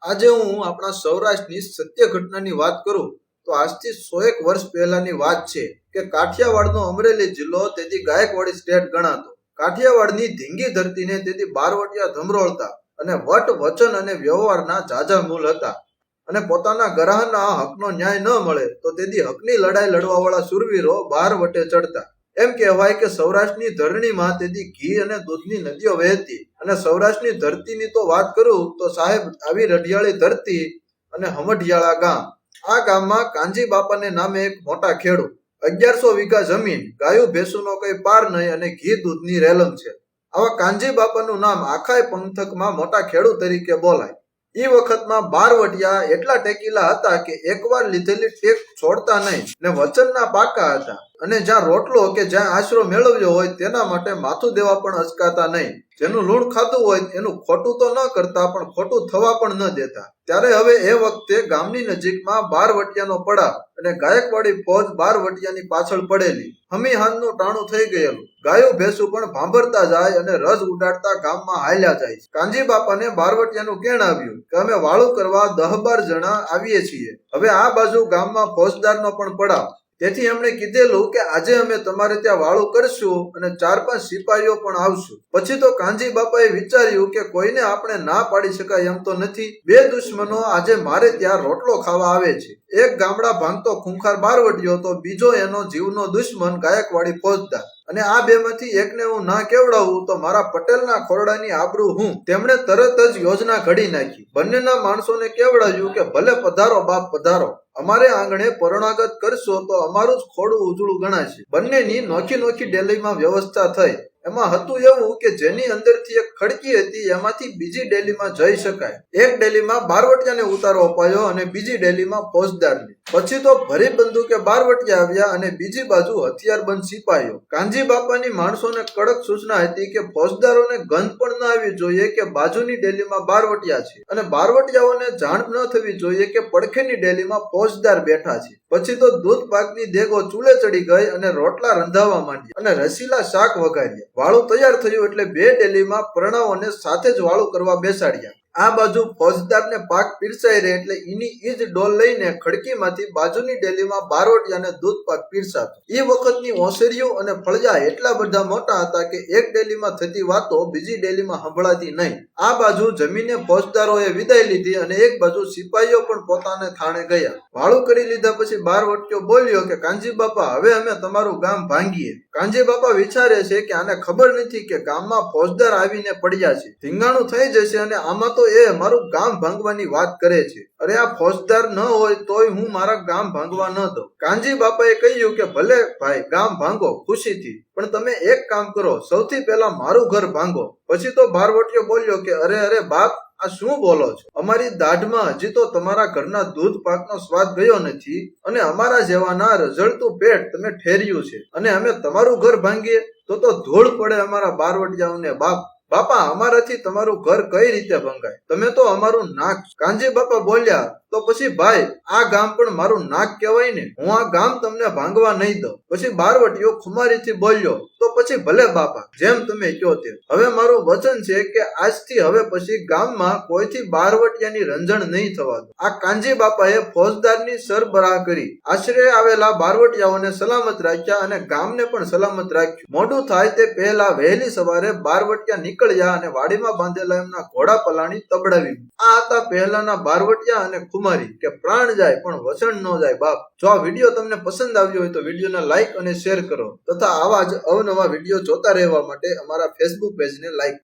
આજે હું આપણા સૌરાષ્ટ્રની સત્ય ઘટનાની વાત કરું તો આજથી 101 વર્ષ પહેલાની વાત છે કે કાઠિયાવાડનો અમરેલી જિલ્લો તેથી ગાયકવાડી સ્ટેટ ગણાતો. કાઠિયાવાડની ધીંગી ધરતીને તેથી બારવટિયા ધમરોળતા અને વટ વચન અને વ્યવહારના ઝાઝા મૂલ હતા. અને પોતાના ગ્રાહના હકનો ન્યાય ન મળે તો તેથી હકની લડાઈ લડવાવાળા શૂરવીરો બારવટે ચડતા. એમ કહેવાય કે સૌરાષ્ટ્રની ધરણીમાં તેથી ઘી અને દૂધની નદીઓ વહેતી. અને સૌરાષ્ટ્રની ધરતીની તો વાત કરું તો સાહેબ આવી રઢિયાળી ધરતી અને હમઢિયાળા ગામ. આ ગામમાં કાંજી બાપાને નામે એક મોટા ખેડૂત, 1100 વીઘા જમીન, ગાયું ભેંસુનો કઈ પાર નહીં અને ઘી દૂધની રેલમ છે. આવા કાંજી બાપાનું નામ આખાય પંથકમાં મોટા ખેડૂત તરીકે બોલાય. એ વખતમાં બારવટિયા એટલા ટેકીલા હતા કે એકવાર લીધેલી ટેક છોડતા નહીં ને વચનના પાકા હતા. અને જ્યાં રોટલો કે જ્યાં આશરો મેળવ્યો હોય તેના માટે માથું દેવા પણ અચકાતા નહીં. જેનું લૂણ ખાધું હોય એનું ખોટું તો ન કરતા પણ ખોટું થવા પણ ન દેતા. ત્યારે હવે એ વખતે ગામની નજીકમાં બારવટિયાનો પડાવ અને ગાયકવાડી ફોજ બારવટિયાની પાછળ પડેલી. હમી હાંજનું ટાણું થઈ ગયેલું. ગાયો ભેંસું પણ ભાંભરતા જાય અને રસ ઉડાડતા ગામમાં હાલ્યા જાય. કાંજી બાપાને બારવટિયાનું કેણ આવ્યું કે અમે વાળું કરવા 10-12 જણા આવીએ છીએ. હવે આ બાજુ ગામમાં ફોજદારનો પણ પડાવ. તેથી એમણે કીધેલું કે આજે અમે તમારે ત્યાં વાળું કરશું અને 4-5 સિપાહીઓ પણ આવશું. પછી તો કાંજી બાપાએ વિચાર્યું કે કોઈને આપણે ના પાડી શકાય એમ તો નથી. બે દુશ્મનો આજે મારે ત્યાં રોટલો ખાવા આવે છે. એક ગામડા ભાંગતો ખૂંખાર બારવટીયો તો બીજો એનો જીવનો દુશ્મન ગાયકવાડી ફોજદાર. અને આ બેમાંથી એકને હું ના કેવડાવું તો મારા પટેલના ખોરડાની આબરૂ હું. તેમણે તરત જ યોજના ઘડી નાખી. બંનેના માણસોને કેવડાવ્યું કે ભલે પધારો બાપ પધારો, અમારે આંગણે પરણાગત કરશો તો અમારું જ ખોડું ઉજળું ગણાશે. બંનેની નોખી નોખી ડેલીમાં વ્યવસ્થા થઈ. એમાં હતું એવું કે જેની અંદરથી એક ખડકી હતી એમાંથી બીજી ડેલીમાં જઈ શકાય. એક ડેલીમાં બારવટિયાને ઉતારો અપાયો અને બીજી ડેલીમાં ફોજદારને. પછી તો ભરી બંદૂકે બારવટિયા આવ્યા અને બીજી બાજુ હથિયારબંધ સિપાહીઓ. કાંજી બાપાની માણસોને કડક સૂચના હતી કે ફોજદારોને ગંધ પણ ન આવી જોઈએ કે બાજુની ડેલીમાં બારવટિયા છે અને બારવટિયાઓને જાણ ન થવી જોઈએ કે પડખેની ડેલીમાં ફોજદાર બેઠા છે. પછી તો દૂધ પાકની દેગો ચૂલે ચડી ગઈ અને રોટલા રંધાવા માંડ્યા અને રસીલા શાક વઘાર્યા. વાળું તૈયાર થયું એટલે બે ડેલીમાં પરણાઓને સાથે જ વાળું કરવા બેસાડ્યા. આ બાજુ ફોજદારને પાક પીરસાઈ રહે એટલે એની ઈ જ ડોલ લઈને ખડકીમાંથી બાજુની ડેલીમાં બારવટિયાને દૂધ પાક પીરસાતો. એ વખતની ઓસરીઓ અને ફળિયા એટલા બધા મોટા હતા કે એક ડેલીમાં થતી વાતો બીજી ડેલીમાં સંભળાતી નહીં. આ બાજુ જમીને ફોજદારોએ વિદાય લીધી અને એક બાજુ સિપાહીઓ પણ પોતાને થાણે ગયા. વાળું કરી લીધા પછી બારવટિયો બોલ્યો કે કાંજી બાપા હવે અમે તમારું ગામ ભાંગીએ. કાંજી બાપા વિચારે છે કે આને ખબર નથી કે ગામમાં ફોજદાર આવીને પડ્યા છે, ધીંગાણું થઈ જશે અને આમાં તો એ મારું ગામ ભાંગવાની વાત કરે છે. અરે આ ફોજદાર ન હોય તોય હું મારા ગામ ભાંગવા ન દઉં. કાંજી બાપાએ કહ્યું કે ભલે ભાઈ ગામ ભાંગો ખુશીથી, પણ તમે એક કામ કરો, સૌથી પહેલા મારું ઘર ભાંગો. પછી તો બારવટિયો બોલ્યો કે અરે બાપ, આ શું બોલો છો? અમારી દાઢમાં હજી તો તમારા ઘરના દૂધ પાકનો સ્વાદ ગયો નથી અને અમારા જેવાના રઝળતું પેટ તમે ઠેર્યું છે અને અમે તમારું ઘર ભાંગીએ તો ધૂળ પડે અમારા બારવટિયાઓને. બાપા અમારાથી તમારું ઘર કઈ રીતે ભંગાય? તમે તો અમારું નાક. કાંજી બાપા બોલ્યા તો પછી ભાઈ આ ગામ પણ મારું નાક કહેવાય ને, હું આ ગામ તમને ભાંગવા નહીં દઉં. પછી બારવટીયો ખુમારીથી બોલ્યો તો પછી ભલે બાપા, જેમ તમે કહો તેમ. હવે મારું વચન છે કે આજથી હવે પછી ગામમાં કોઈથી બારવટિયાની રંજણ નહીં થવા દો. આ કાંજી બાપાએ ફોજદારની સરબરાહ કરી. આશરે આવેલા બારવટિયાઓને સલામત રાખ્યા અને ગામને પણ સલામત રાખ્યું. મોડું થાય તે પહેલા વહેલી સવારે બારવટિયા નીકળ્યા અને વાડીમાં બાંધેલા એમના ઘોડા પલાણી તબડાવી. આ હતા પહેલાના બારવટિયા અને ખુમારી કે પ્રાણ જાય પણ વચન ન જાય બાપ. જો આ વિડીયો તમને પસંદ આવ્યો હોય તો વિડીયોને લાઈક અને શેર કરો તથા આવા જ અવનવા વિડીયો જોતા રહેવા માટે અમારા ફેસબુક પેજને લાઈક